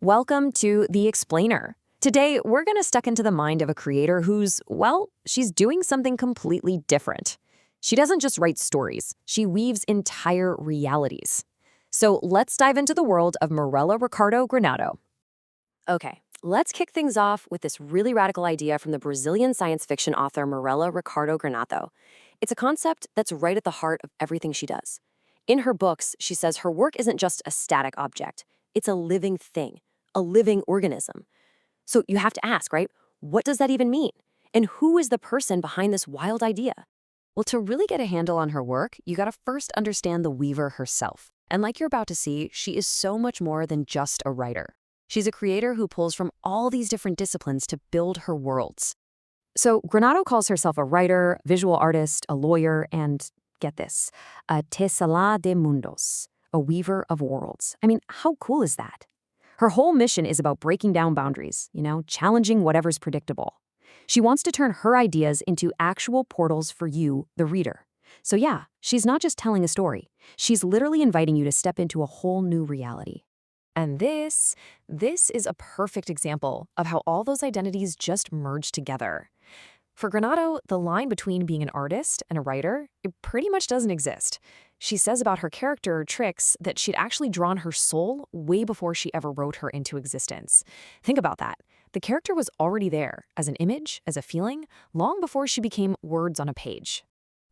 Welcome to The Explainer. Today, we're going to stuck into the mind of a creator who's, well, she's doing something completely different. She doesn't just write stories, she weaves entire realities. So let's dive into the world of Mirella Ricardo Granato. Okay, let's kick things off with this really radical idea from the Brazilian science fiction author Mirella Ricardo Granato. It's a concept that's right at the heart of everything she does. In her books, she says her work isn't just a static object, it's a living thing, a living organism. So you have to ask, right? What does that even mean? And who is the person behind this wild idea? Well, to really get a handle on her work, you gotta first understand the weaver herself. And like you're about to see, she is so much more than just a writer. She's a creator who pulls from all these different disciplines to build her worlds. So Granato calls herself a writer, visual artist, a lawyer, and get this, a tecelã de mundos, a weaver of worlds. I mean, how cool is that? Her whole mission is about breaking down boundaries, challenging whatever's predictable. She wants to turn her ideas into actual portals for you, the reader. So yeah, she's not just telling a story. She's literally inviting you to step into a whole new reality. And this is a perfect example of how all those identities just merge together. For Granato, the line between being an artist and a writer, it pretty much doesn't exist. She says about her character, Trix, that she'd actually drawn her soul way before she ever wrote her into existence. Think about that. The character was already there, as an image, as a feeling, long before she became words on a page.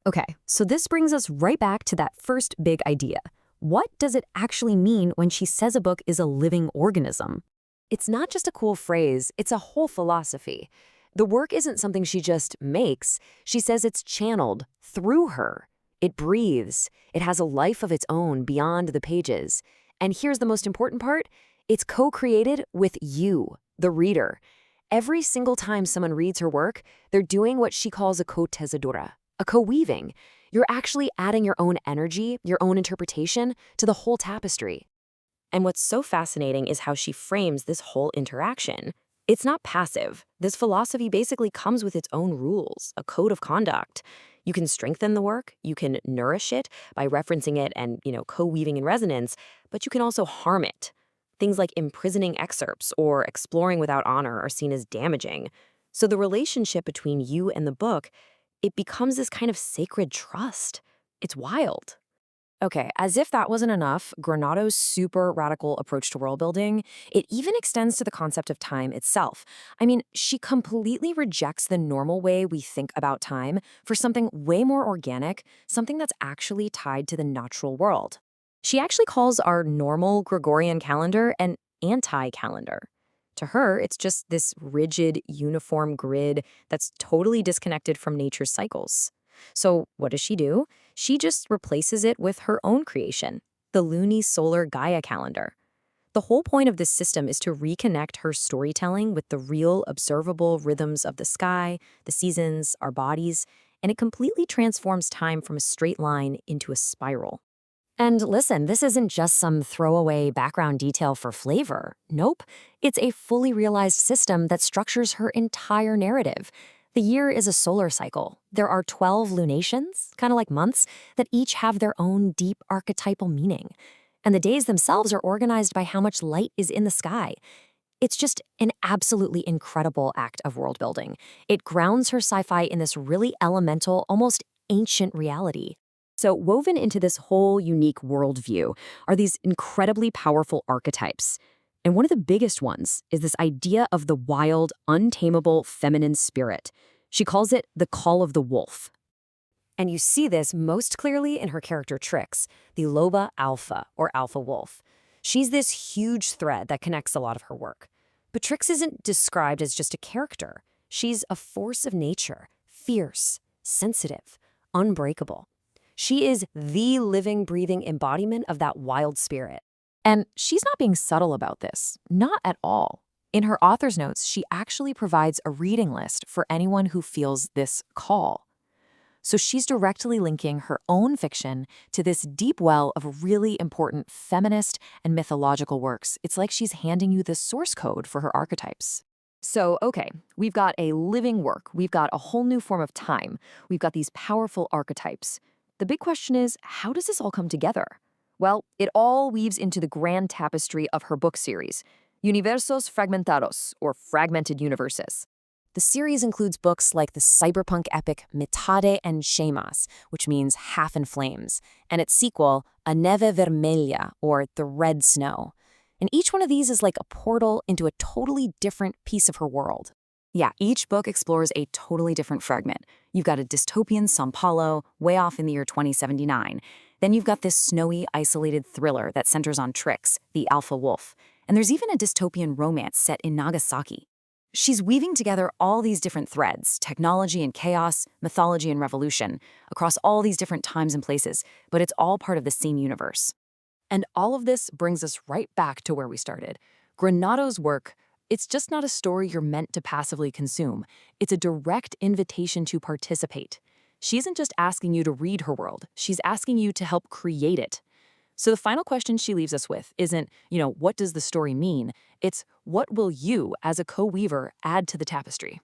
Okay, so this brings us right back to that first big idea. What does it actually mean when she says a book is a living organism? It's not just a cool phrase, it's a whole philosophy. The work isn't something she just makes. She says it's channeled through her. It breathes. It has a life of its own beyond the pages. And here's the most important part. It's co-created with you, the reader. Every single time someone reads her work, they're doing what she calls a co-tezadura, a co-weaving. You're actually adding your own energy, your own interpretation to the whole tapestry. And what's so fascinating is how she frames this whole interaction. It's not passive. This philosophy basically comes with its own rules, a code of conduct. You can strengthen the work, you can nourish it by referencing it and, co-weaving in resonance, but you can also harm it. Things like imprisoning excerpts or exploring without honor are seen as damaging. So the relationship between you and the book, it becomes this kind of sacred trust. It's wild. Okay, as if that wasn't enough, Granato's super radical approach to world building, it even extends to the concept of time itself. I mean, she completely rejects the normal way we think about time for something way more organic, something that's actually tied to the natural world. She actually calls our normal Gregorian calendar an anti-calendar. To her, it's just this rigid, uniform grid that's totally disconnected from nature's cycles. So what does she do? She just replaces it with her own creation, the luni-solar Gaia calendar. The whole point of this system is to reconnect her storytelling with the real, observable rhythms of the sky, the seasons, our bodies, and it completely transforms time from a straight line into a spiral. And listen, this isn't just some throwaway background detail for flavor. Nope, it's a fully realized system that structures her entire narrative. The year is a solar cycle. There are 12 lunations, kind of like months, that each have their own deep archetypal meaning. And the days themselves are organized by how much light is in the sky. It's just an absolutely incredible act of world building. It grounds her sci-fi in this really elemental, almost ancient reality. So woven into this whole unique worldview are these incredibly powerful archetypes. And one of the biggest ones is this idea of the wild, untamable feminine spirit. She calls it the call of the wolf. And you see this most clearly in her character Trix, the Loba Alpha, or Alpha Wolf. She's this huge thread that connects a lot of her work. But Trix isn't described as just a character. She's a force of nature, fierce, sensitive, unbreakable. She is the living, breathing embodiment of that wild spirit. And she's not being subtle about this, not at all. In her author's notes, she actually provides a reading list for anyone who feels this call. So she's directly linking her own fiction to this deep well of really important feminist and mythological works. It's like she's handing you the source code for her archetypes. So, okay, we've got a living work. We've got a whole new form of time. We've got these powerful archetypes. The big question is, how does this all come together? Well, it all weaves into the grand tapestry of her book series. Universos Fragmentados, or Fragmented Universes. The series includes books like the cyberpunk epic Metade and Shemas, which means half in flames, and its sequel, A Neve Vermelha, or The Red Snow. And each one of these is like a portal into a totally different piece of her world. Yeah, each book explores a totally different fragment. You've got a dystopian São Paulo, way off in the year 2079. Then you've got this snowy, isolated thriller that centers on Trix, the alpha wolf. And there's even a dystopian romance set in Nagasaki. She's weaving together all these different threads, technology and chaos, mythology and revolution, across all these different times and places, but it's all part of the same universe. And all of this brings us right back to where we started. Granato's work, it's just not a story you're meant to passively consume. It's a direct invitation to participate. She isn't just asking you to read her world, she's asking you to help create it. So the final question she leaves us with isn't, what does the story mean? It's what will you, as a co-weaver, add to the tapestry?